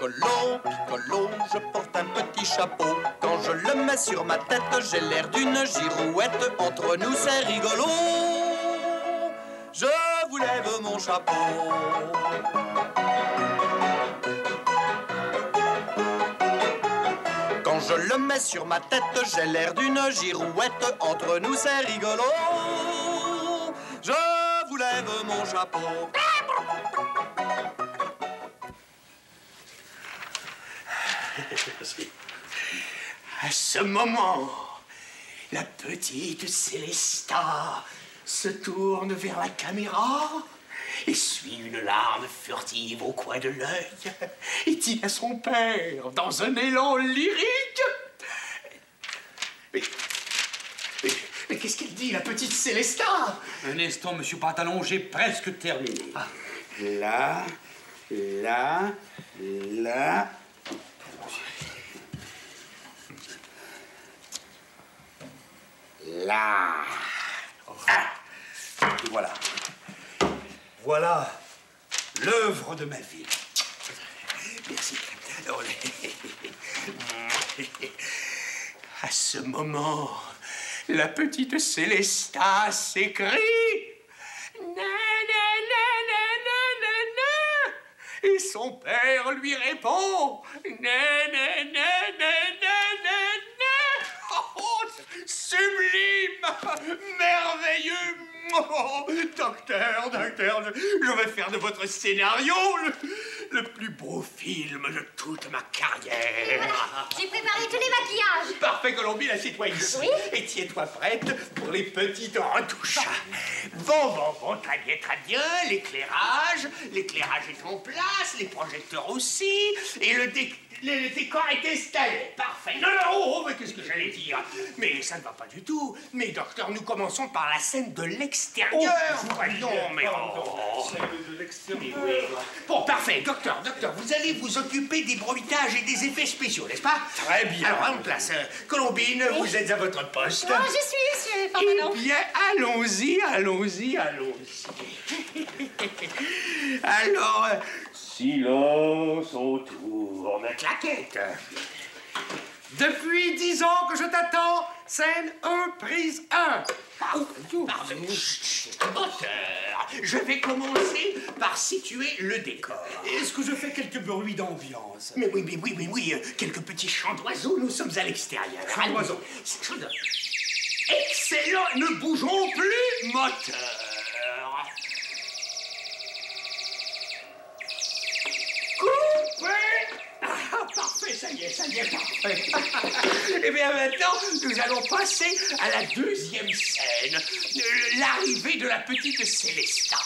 Piccolo, piccolo, je porte un petit chapeau. Quand je le mets sur ma tête, j'ai l'air d'une girouette. Entre nous, c'est rigolo. Je vous lève mon chapeau. Quand je le mets sur ma tête, j'ai l'air d'une girouette. Entre nous, c'est rigolo. Je vous lève mon chapeau. À ce moment, la petite Célesta se tourne vers la caméra, essuie une larme furtive au coin de l'œil et dit à son père, dans un élan lyrique... Mais qu'est-ce qu'elle dit, la petite Célesta? Un instant, monsieur Pantalon, j'ai presque terminé. Ah. Là... Là. Ah. Et voilà. Voilà l'œuvre de ma vie. Merci. À ce moment, la petite Célesta s'écrie. Et son père lui répond. Oh, sublime, merveilleux. Oh, docteur, je vais faire de votre scénario le plus beau film de toute ma carrière. Voilà, j'ai préparé tous les maquillages. Parfait, Colombine, assieds-toi ici. Oui. Et tiens-toi prête pour les petites retouches. Bon, très bien. L'éclairage est en place, les projecteurs aussi, et le décor est installé. Parfait. Non, mais qu'est-ce que j'allais dire? Mais ça ne va pas du tout. Mais docteur, nous commençons par la scène de l'extérieur. Voyons, mais Celle de l'extérieur. oui. Bon, parfait. Docteur, vous allez vous occuper des bruitages et des effets spéciaux, n'est-ce pas? Très bien. Alors, en place. Colombine, vous êtes à votre poste. Oh, je suis, monsieur Pantalon. Eh bien, allons-y. Alors, silence autour de claquette. Depuis 10 ans que je t'attends, scène 1, prise 1. Pardon. Auteur, je vais commencer par situer le décor. Est-ce que je fais quelques bruits d'ambiance? Mais oui, quelques petits chants d'oiseaux, nous sommes à l'extérieur. Chants d'oiseaux. Excellent, ne bougeons plus, moteur. Coupé. Parfait, ça y est, parfait. Eh bien, maintenant, nous allons passer à la deuxième scène, l'arrivée de la petite Célesta.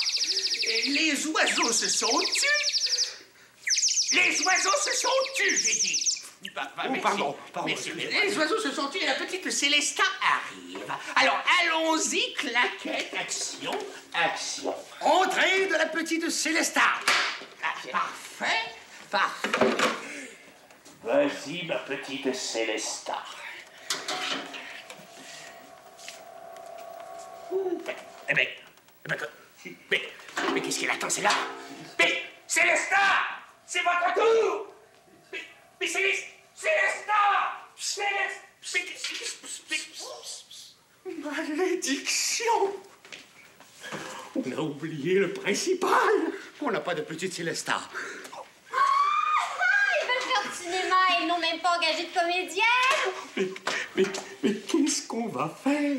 Les oiseaux se sont tus. Les oiseaux se sont tus, j'ai dit. Merci. Pardon. Merci. Les oiseaux se sont tus et la petite Célesta arrive. Alors, allons-y, claquette, action. Entrée de la petite Célesta. Parfait. Vas-y, ma petite Célesta. Mais qu'est-ce qu'elle attend, c'est là? Mais Célesta, c'est votre tour. Mais Célesta. Malédiction. On a oublié le principal. On n'a pas de petite Célesta. Ils veulent faire du cinéma et ils n'ont même pas engagé de comédienne. Mais qu'est-ce qu'on va faire?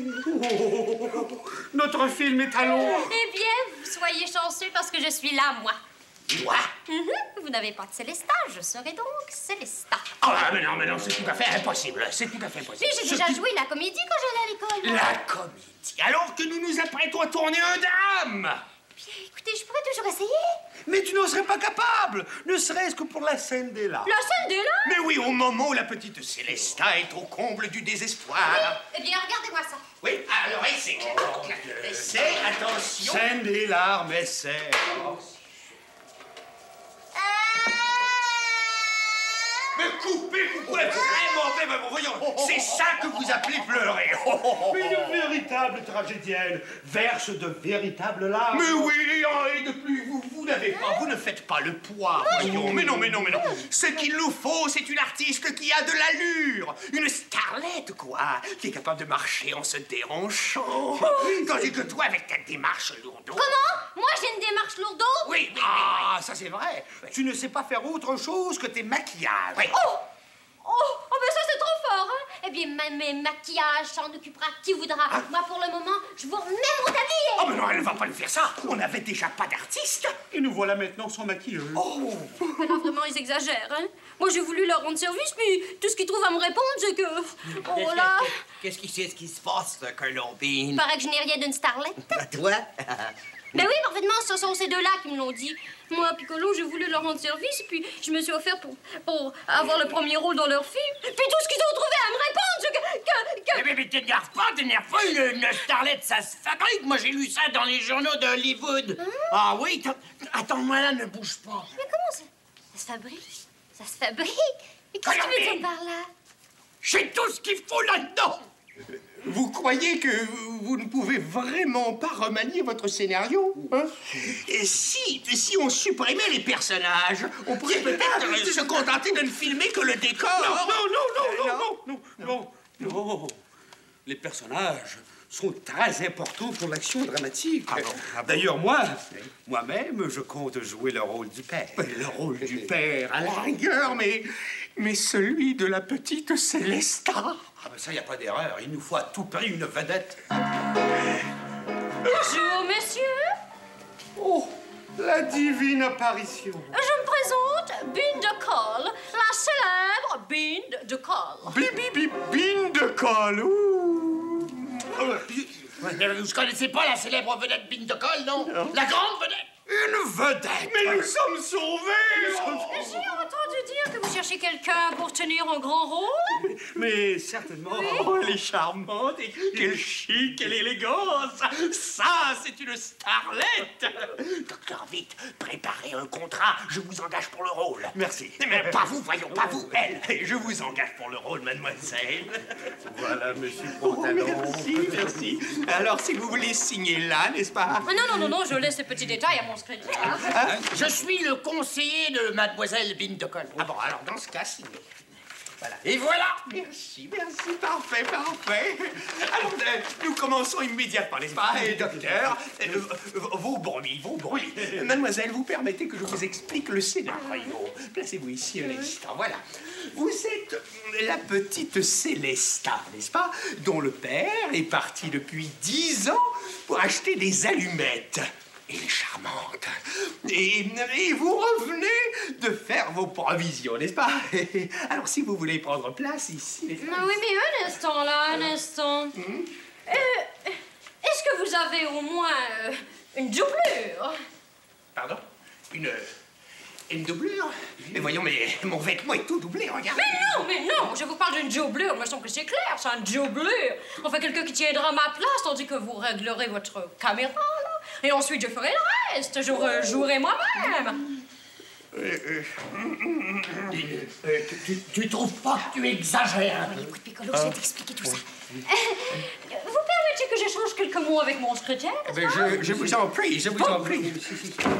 Notre film est à l'eau. Eh bien, soyez chanceux parce que je suis là, moi. Moi? Vous n'avez pas de Célesta, je serai donc Célesta. Oh, mais non, c'est tout à fait impossible. C'est tout à fait impossible. Puis j'ai déjà joué la comédie quand j'allais à l'école. La comédie, alors que nous nous apprêtons à tourner un drame. Bien, écoutez, je pourrais toujours essayer. Mais tu n'en serais pas capable, ne serait-ce que pour la scène des larmes. La scène des larmes? Mais oui, au moment où la petite Célesta est au comble du désespoir. Eh bien, regardez-moi ça. Oui, alors essaie. Essaie, attention. Scène des larmes, essai. Mais coupez, vraiment, voyons, c'est ça que vous appelez pleurer. Mais une véritable tragédienne verse de véritables larmes. Mais oui, et de plus, vous ne faites faites pas le poids, voyons. Mais non. Ce qu'il nous faut, c'est une artiste qui a de l'allure. Une starlette, quoi. Qui est capable de marcher en se dérangeant. Tandis que toi, avec ta démarche lourdeau... Comment? Moi, j'ai une démarche lourdeau? Oui. Ah, ça c'est vrai. Tu ne sais pas faire autre chose que tes maquillages. Oui. Oh, ben ça, c'est trop fort, hein? Eh bien, mes maquillages s'en occupera qui voudra. Moi, pour le moment, je vous remets mon tablier. Oh, mais non, elle ne va pas nous faire ça. On n'avait déjà pas d'artiste. Et nous voilà maintenant sans maquilleuse. Oh. Mais là, vraiment, ils exagèrent, hein? Moi, j'ai voulu leur rendre service, puis tout ce qu'ils trouvent à me répondre, c'est que... Oh là... Qu'est-ce qui se passe, Colonel Bean? Il paraît que je n'ai rien d'une starlette. Toi? Ben oui, parfaitement, ce sont ces deux-là qui me l'ont dit. Moi, Piccolo, j'ai voulu leur rendre service, puis je me suis offert pour avoir le premier rôle dans leur film. Puis tout ce qu'ils ont trouvé à me répondre, c'est que... Mais t'énerve pas, une starlette, ça se fabrique. Moi, j'ai lu ça dans les journaux d'Hollywood. Ah oui, attends-moi là, ne bouge pas. Mais comment ça? Ça se fabrique? Ça se fabrique? Mais qu'est-ce que tu veux dire par là? J'ai tout ce qu'il faut là-dedans. Vous croyez que vous ne pouvez vraiment pas remanier votre scénario, hein? Et si on supprimait les personnages, on pourrait peut-être se contenter de ne filmer que le décor. Non. Les personnages sont très importants pour l'action dramatique. D'ailleurs, moi-même, je compte jouer le rôle du père. Le rôle du père, à la rigueur, mais celui de la petite Célesta. Ah ben ça, y a pas d'erreur. Il nous faut à tout prix une vedette. Bonjour, messieurs. Oh, la divine apparition. Je me présente, Bean de Coll, la célèbre Bean de Coll. Bean de Coll. Vous connaissez pas la célèbre vedette Bean de Coll, non? La grande vedette. Une vedette. Mais nous sommes sauvés. J'ai entendu dire que vous cherchez quelqu'un pour tenir un grand rôle. Mais certainement. Oh, elle est charmante. Et quel chic, quelle élégance. Ça, c'est une starlette. Docteur, vite, préparez un contrat. Je vous engage pour le rôle. Merci. Mais pas vous, voyons, pas vous, elle. Je vous engage pour le rôle, mademoiselle. Voilà, monsieur Pantalon. Merci. Alors, si vous voulez signer là, n'est-ce pas? Non, je laisse ces petits détails à mon secrétaire. Je suis le conseiller de mademoiselle Bean de Coll. Ah bon, alors dans ce cas, signez. Voilà. Et voilà. Merci, parfait. Alors, nous commençons immédiatement, n'est-ce pas? Et docteur, vos bruits. Mademoiselle, vous permettez que je vous explique le scénario. Placez-vous ici un instant, voilà. Vous êtes la petite Célesta, n'est-ce pas? Dont le père est parti depuis 10 ans pour acheter des allumettes. Elle est charmante. Et vous revenez de faire vos provisions, n'est-ce pas? Alors, si vous voulez prendre place ici... Oui, mais un instant. Est-ce que vous avez au moins une doublure? Pardon? Une doublure? Mais voyons, mais mon vêtement est tout doublé, regarde. Mais non, je vous parle d'une doublure. Il me semble que c'est clair, c'est une doublure. Enfin, quelqu'un qui tiendra ma place, tandis que vous réglerez votre caméra, là. Et ensuite, je ferai le reste. Je rejouerai moi-même. Tu trouves pas que tu exagères? Écoute, Piccolo, je vais t'expliquer tout ça. Vous permettez que j'échange quelques mots avec mon secrétaire? Je vous en prie,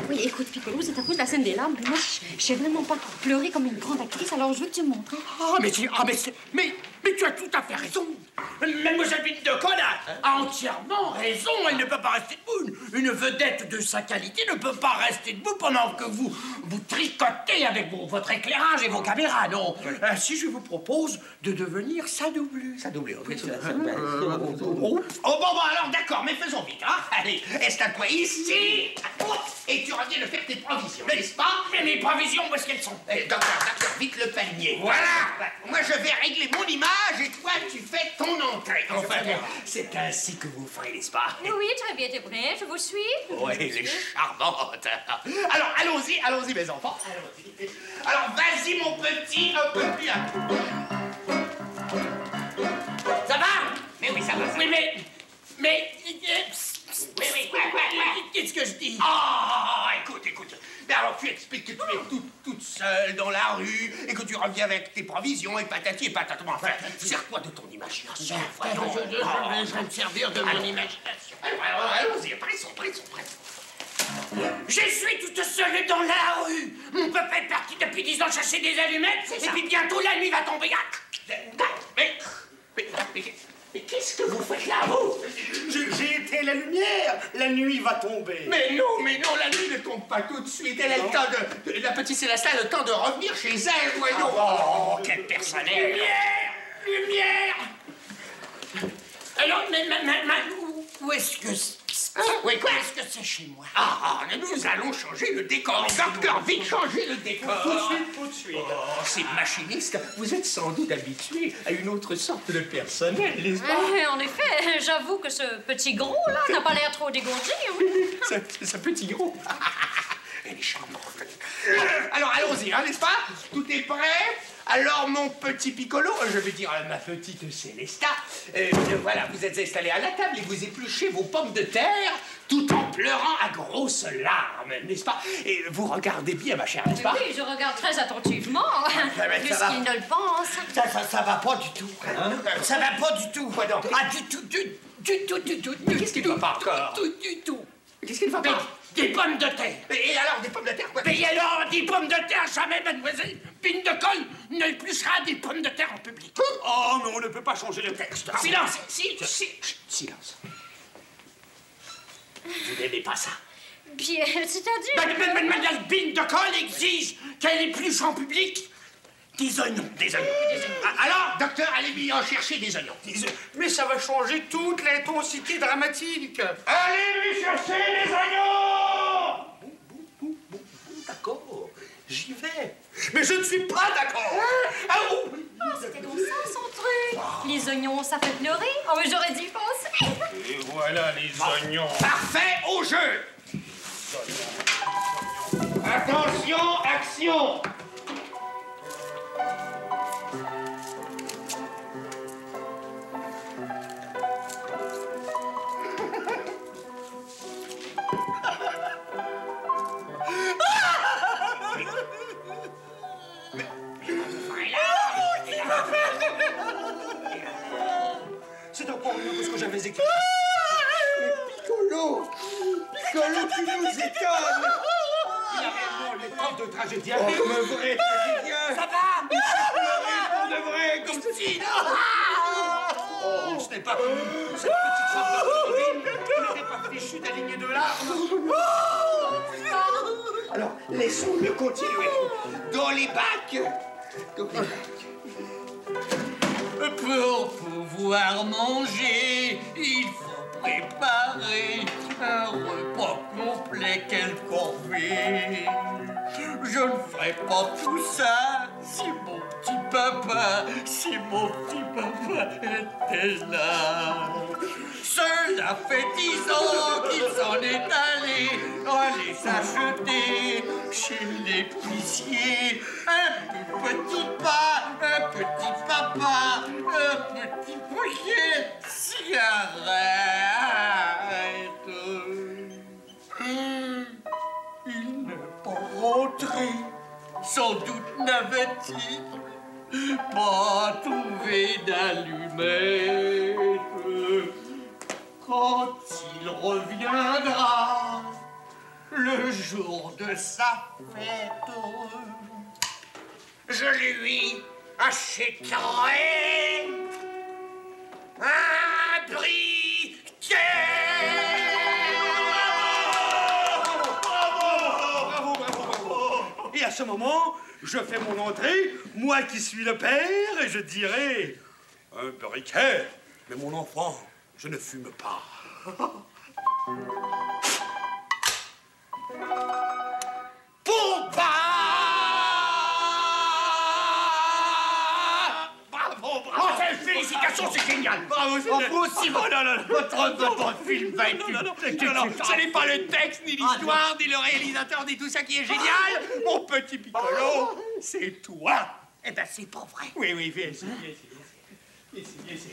Oui, écoute, Piccolo, c'est à cause de la scène des larmes. Moi, je sais vraiment pas pleurer comme une grande actrice, alors je veux que tu me montres. Mais tu as tout à fait raison. Mademoiselle Bean de Coll a entièrement raison. Elle ne peut pas rester debout. Une vedette de sa qualité ne peut pas rester debout pendant que vous tricotez avec votre éclairage et vos caméras, non? Si je vous propose de devenir sa doublure. Alors d'accord, mais faisons vite, hein. Allez, installe-toi ici. Et tu reviens de faire tes provisions, n'est-ce pas? Mais mes provisions, où est-ce qu'elles sont? Docteur, vite le panier. Voilà. Moi, je vais régler mon image et toi, tu fais ton entrée. Enfin, c'est ainsi que vous ferez, n'est-ce pas? Oui, très bien, t'es prêt, je vous suis. Oui, elle est charmante. Alors, allons-y, mes enfants. Allons-y. Alors, vas-y, mon petit, un peu plus. Ça va? Mais oui, ça va. Oui, mais... Oui. Qu'est-ce que je dis? Écoute. Mais alors, tu expliques que tu es toute seule dans la rue et que tu reviens avec tes provisions et patati et patata. Enfin, sers-toi de ton imagination. Je vais me servir de mon imagination. Alors, allons-y, pressons. Je suis toute seule dans la rue. depuis 10 ans chercher des allumettes, et puis bientôt la nuit va tomber. Mais qu'est-ce que vous faites là, vous? J'ai été la lumière. La nuit va tomber. Mais non, la nuit ne tombe pas tout de suite. Elle a le temps de... La petite Célestin a le temps de revenir chez elle, voyons. Oh, quel personnel. Lumière. Alors, mais où est-ce que c'est? Oui, quoi? Est-ce que c'est chez moi? Nous allons changer le décor. Docteur, vite changer le décor. Tout de suite. Oh, ces machinistes, vous êtes sans doute habitués à une autre sorte de personnel, n'est-ce pas? En effet, j'avoue que ce petit gros, là, n'a pas l'air trop dégourdi. Ce petit gros. Elle est charmante. Alors, allons-y, hein, n'est-ce pas? Tout est prêt? Alors, mon petit Piccolo, je veux dire ma petite Célesta, voilà, vous êtes installé à la table et vous épluchez vos pommes de terre tout en pleurant à grosses larmes, n'est-ce pas? Et vous regardez bien, ma chère, n'est-ce pas? Oui, je regarde très attentivement, plus qu'il ne le pense. Ça va pas du tout. Ça va pas du tout. Quoi donc? Du tout. Qu'est-ce qui ne va pas encore? Du tout. Qu'est-ce qui ne va pas? Des pommes de terre. Et alors, des pommes de terre, quoi? Mais alors, des pommes de terre, jamais, mademoiselle Pine de Colle n'épluchera des pommes de terre en public. Oh, mais on ne peut pas changer le texte. Silence. Silence. Vous n'aimez pas ça? Bien, c'est-à-dire... Mademoiselle Pine de Colle exige qu'elle épluche en public des oignons. Alors, docteur, allez-y en chercher des oignons. Mais ça va changer toute l'intensité dramatique. Allez lui chercher les oignons! D'accord, j'y vais. Mais je ne suis pas d'accord. C'était donc ça, son truc. Les oignons, ça fait pleurer. Oh, mais j'aurais dû y penser. Et voilà les oignons. Parfait, au jeu! Attention, action! C'est encore mieux que ce que j'avais écrit. Piccolo, tu nous étonnes. Il a réellement l'épreuve de tragédien. Comme un vrai tragédien. Ça va? Comme de vrai, comme ceci. Oh, ce n'est pas connu. Cette petite sorte de n'était pas fichue d'aligner de larmes. Alors, laissons-le continuer. Dans les bacs. Pour pouvoir manger, il faut préparer un repas complet, quelle corvée. Je ne ferai pas tout ça si mon petit papa était là. Cela fait 10 ans qu'il s'en est allé s'acheter chez l'épicier un petit pas, un petit papa, un petit paquet de cigarettes. Il n'est pas rentré, sans doute n'avait-il pas trouvé d'allumettes. Quand il reviendra, le jour de sa fête, Je lui achèterai un briquet. Bravo. Et à ce moment, je fais mon entrée, moi qui suis le père, et je dirai un briquet. Mais mon enfant, je ne fume pas. Pompa! Bravo! Félicitations, c'est génial! Bravo, c'est aussi, votre film va être non, ce n'est pas le texte, ni l'histoire, ni le réalisateur, ni tout ça qui est génial! Mon petit Piccolo, c'est toi! Eh ben, c'est pas vrai! Oui, viens ici.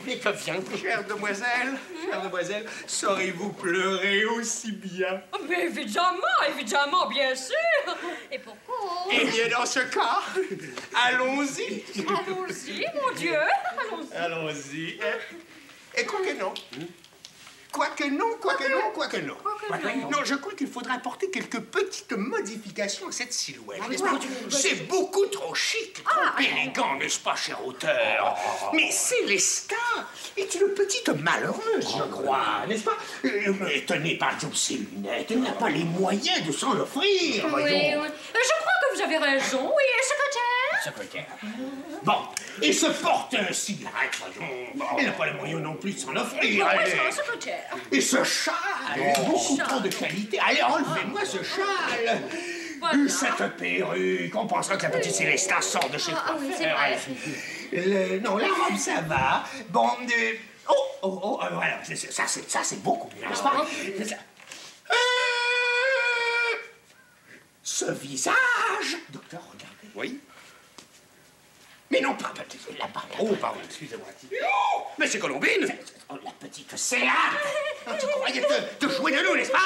Mais que vient, chère demoiselle? Chère demoiselle, saurez-vous pleurer aussi bien? Mais évidemment, bien sûr. Et pourquoi? Eh bien, dans ce cas, allons-y! Allons-y, mon Dieu. Allons-y. Et quoi que non? Quoique non. Non, je crois qu'il faudra apporter quelques petites modifications à cette silhouette. N'est-ce pas? C'est beaucoup trop chic, trop élégant, n'est-ce pas, cher auteur? Mais Célestin est une petite malheureuse, je crois, n'est-ce pas? Tenez, par exemple, ses lunettes, elle n'a pas les moyens de s'en offrir, Oui, voyons. oui. Je crois que vous avez raison. Oui, secrétaire. Bon, et ce porte-cigarette, voyons. Elle n'a pas les moyens non plus de s'en offrir. Oui, secrétaire. Et ce châle, beaucoup trop de qualité. Allez, enlevez-moi ce châle. Voilà. Cette perruque, on pensera que la petite Célestin sort de chez toi. Oui, c'est vrai. Non, la robe, ça va. Bon, voilà, ça c'est beaucoup mieux, n'est-ce pas? C'est ça. Ce visage. Docteur, regardez. Oui? Mais non, pas là-bas. Oh, pardon, excusez-moi. Oh, mais c'est Colombine! La petite Céla. Tu croyais te jouer de nous, n'est-ce pas? Non,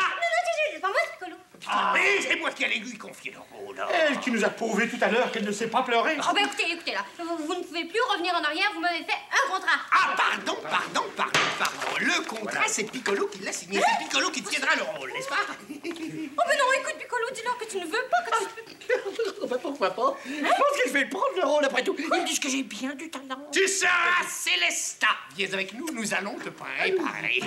c'est pas moi, Piccolo. Ah oui, c'est moi qui allais lui confier le rôle. Elle qui nous a prouvé tout à l'heure qu'elle ne sait pas pleurer. Oh, ben écoutez là. Vous ne pouvez plus revenir en arrière, vous m'avez fait un contrat. Ah, pardon. Le contrat, c'est Piccolo qui l'a signé. C'est Piccolo qui tiendra le rôle, n'est-ce pas? Oh, mais non, écoute, Piccolo, dis-leur que tu ne veux pas que tu... Pourquoi pas? Je pense que je vais prendre le rôle après tout. Ils me disent que j'ai bien du talent. Tu seras Célestin. Viens avec nous, nous allons te préparer.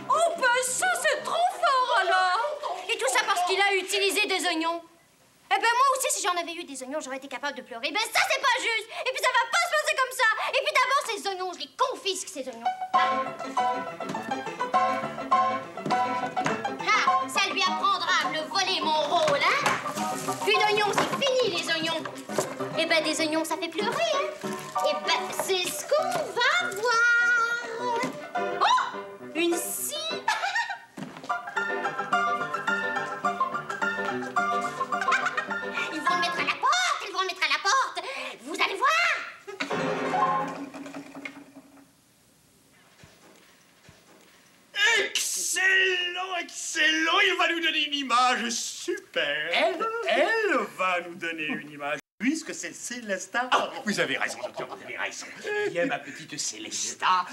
Oh, ben ça, c'est trop fort, alors. Et tout ça parce qu'il a utilisé des oignons. Eh ben moi aussi, si j'en avais eu des oignons, j'aurais été capable de pleurer. Ben ça, c'est pas juste. Et puis ça va pas se passer comme ça. Et puis d'abord, ces oignons, je les confisque, ces oignons. Ah, ça lui apprendra à me voler mon rôle, hein. Plus d'oignons, c'est fini, les oignons. Eh ben des oignons, ça fait pleurer, hein. Eh ben, c'est ce qu'on va voir. Oh, une scie. Ils vont le mettre à la porte, Vous allez voir. Excellent, il va nous donner une image super. Elle va nous donner une image, puisque c'est Célestin. Ah, vous avez raison, docteur, vous avez raison. Viens, ma petite Célestin,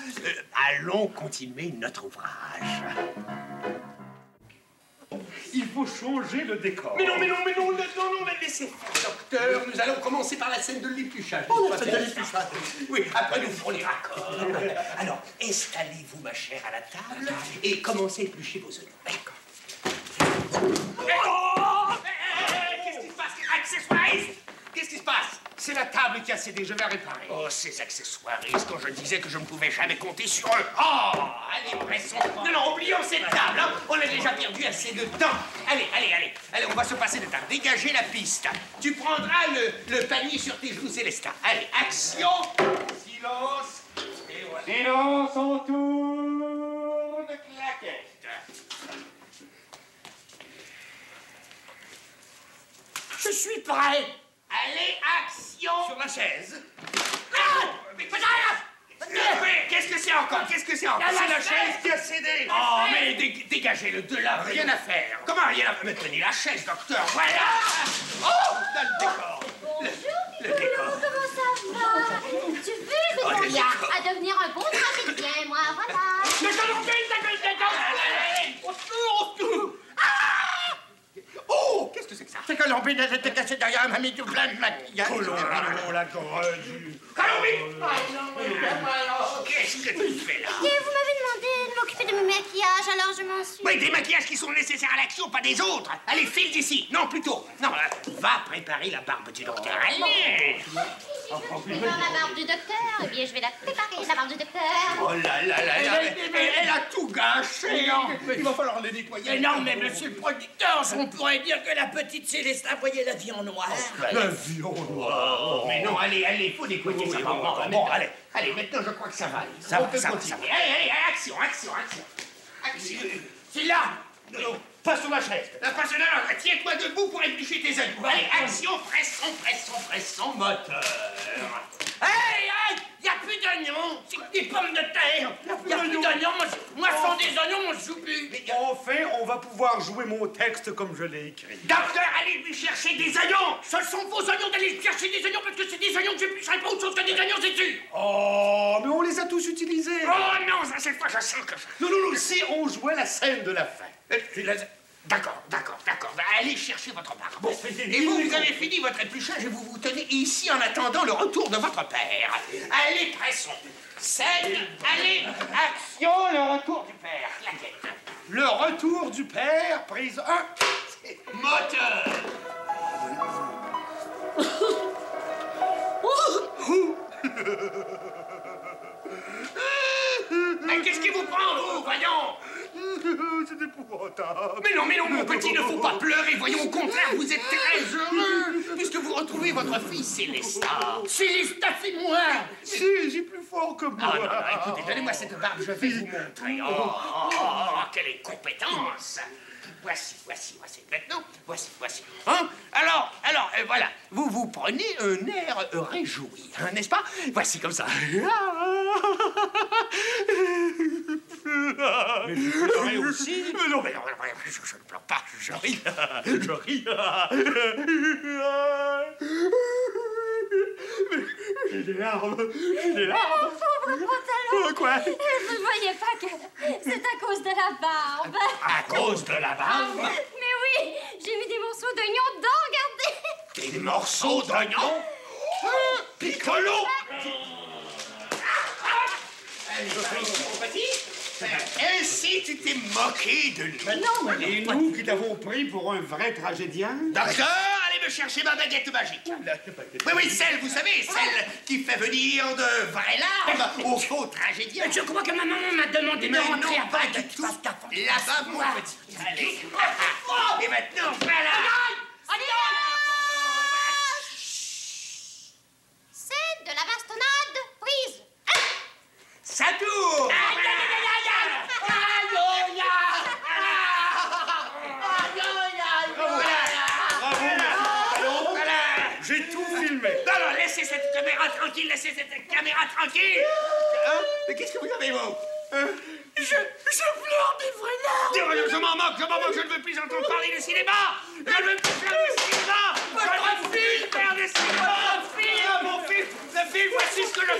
allons continuer notre ouvrage. Il faut changer le décor. Mais non, laissez faire, docteur. Nous allons commencer par la scène de l'épluchage. La scène de l'épluchage. Oui, après nous ferons les raccords. Alors, installez-vous, ma chère, à la table et commencez à éplucher vos oignons. D'accord. Qu'est-ce qui se passe? Accessoiriste? Qu'est-ce qui se passe? C'est la table qui a cédé, je vais réparer. Oh, ces accessoiristes, quand je disais que je ne pouvais jamais compter sur eux. Oh, allez, pressons. Non, oublions cette table, hein. On a déjà perdu assez de temps. Allez, on va se passer de table. Dégagez la piste. Tu prendras le panier sur tes genoux, Célestin. Allez, action. Silence. Et voilà. Silence, on tourne. Claquette. Je suis prêt. Allez, action. Sur la chaise. Ah, mais qu'est-ce que c'est encore? C'est la chaise qui a cédé. Oh, mais dégagez-le de là, rien à faire. Comment rien à faire? Mais tenez la chaise, docteur, voilà. Oh, dans le décor. Le décor. Comment ça va? Tu veux, Oh, je t'engage à devenir un bon tragédien, moi, voilà. Oh, qu'est-ce que c'est que ça? C'est Colombine, elle était cachée derrière un mamie tout plein de maquillage. Colombine, la grue. Colombine! Qu'est-ce que tu fais là? Et vous m'avez demandé de m'occuper de mes maquillages, alors je m'en suis... Oui, des maquillages qui sont nécessaires à l'action, pas des autres. Allez, file d'ici. Non, plutôt. Non, va préparer la barbe du docteur. Allez! Dans la barbe du docteur, eh bien, je vais la préparer, la barbe du docteur. Oh là là là là, elle a tout gâché. Il va falloir les nettoyer. Mais non, mais monsieur le producteur, on pourrait dire que la petite Célestin voyait la vie en noir. La vie en noir. Mais non, allez, faut décoller ça. Bon, allez, maintenant je crois que ça va aller. Ça va. Allez, action. C'est là. Non, pas sur la chaise. Non, tiens-toi debout pour éplucher tes oignons. Allez, action, pressons, moteur. Hey, y a plus d'oignons, c'est que des pommes de terre. Y a plus d'oignons, moi sans des oignons, on se joue plus. Enfin, on va pouvoir jouer mon texte comme je l'ai écrit. Docteur, aller lui chercher des oignons. Ce sont vos oignons d'aller chercher des oignons parce que c'est des oignons que j'éplucherai pas autre chose que des oignons, c'est sûr. Oh, mais on les a tous utilisés. Oh non, ça cette fois je sens que... Non, si on jouait la scène de la fin. D'accord. Allez chercher votre barbe. Bon, et vous avez fini votre épluchage et vous vous tenez ici en attendant le retour de votre père. Allez, pressons. Scène, allez, action, le retour du père. Claquette. Le retour du père, prise 1. Moteur. Mais qu'est-ce qui vous prend, vous, voyons? C'est épouvantable. Mais non, mon petit, ne faut pas pleurer. Voyons, au contraire, vous êtes très heureux, puisque vous retrouvez votre fille Célestat. Célestat, c'est moi. C'est plus fort que moi. Oh non, écoutez, donnez-moi cette barbe, je vais vous montrer. Oh, quelle incompétence. Voici. Maintenant, voici. Hein? Alors, voilà. Vous prenez un air réjoui, hein, n'est-ce pas? Voici comme ça. Mais vous pleurez aussi? Mais non, je ne pleure pas, je ris. J'ai des larmes. Oh, pauvre pantalon! Quoi? Vous ne voyez pas que c'est à cause de la barbe. À cause de la barbe? Mais oui, j'ai mis des morceaux d'oignon dedans, regardez. Des morceaux d'oignon? Piccolo! Ainsi, tu t'es moqué de nous. Non, Et nous qui t'avons pris pour un vrai tragédien? Docteur, allez me chercher ma baguette magique. Oui, celle, vous savez, celle qui fait venir de vraies larmes aux faux tragédiens. Je crois que ma maman m'a demandé de Mais rentrer non, à pas Paris. du tout. Là-bas, mon petit. Allez. Et maintenant, voilà. c'est de la bastonnade prise. Ça tourne. J'ai tout filmé. Non, laissez cette caméra tranquille, Hein? Mais qu'est-ce que vous avez, vous? Je pleure des vraies larmes. Je m'en moque, je ne veux plus entendre parler de cinéma. Je ne veux plus faire de cinéma. Je ne veux plus faire de cinéma. Mon film, le film, voici ce que je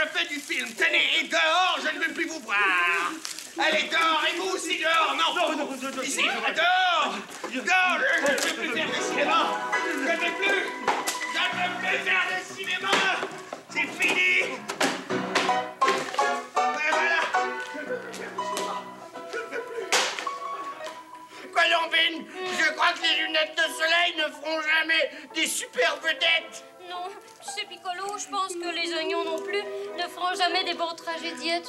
fais du film. Tenez, et dehors, je ne veux plus vous voir. Allez, dehors, et vous aussi dehors. Non, ici, dehors, je ne veux plus faire de cinéma. Je ne veux plus faire de cinéma. C'est fini. Voilà. Colombine, je crois que les lunettes de soleil ne feront jamais des super vedettes. Non, tu sais, Piccolo, je pense que les oignons non plus ne feront jamais des bons tragédiennes.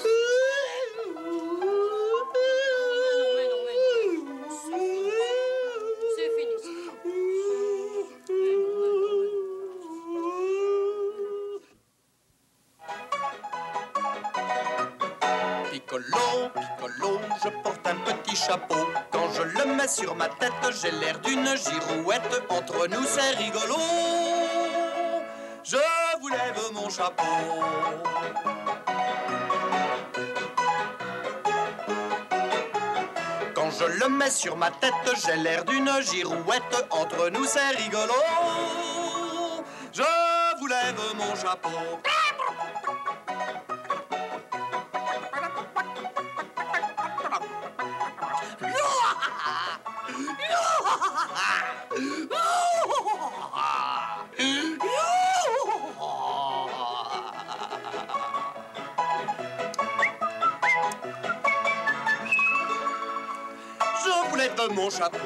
Mais non. C'est fini. Piccolo, je porte un petit chapeau. Quand je le mets sur ma tête, j'ai l'air d'une girouette. Entre nous, c'est rigolo. Je vous lève mon chapeau. Quand je le mets sur ma tête, j'ai l'air d'une girouette. Entre nous, c'est rigolo. Je vous lève mon chapeau. Je vous lève mon chapeau.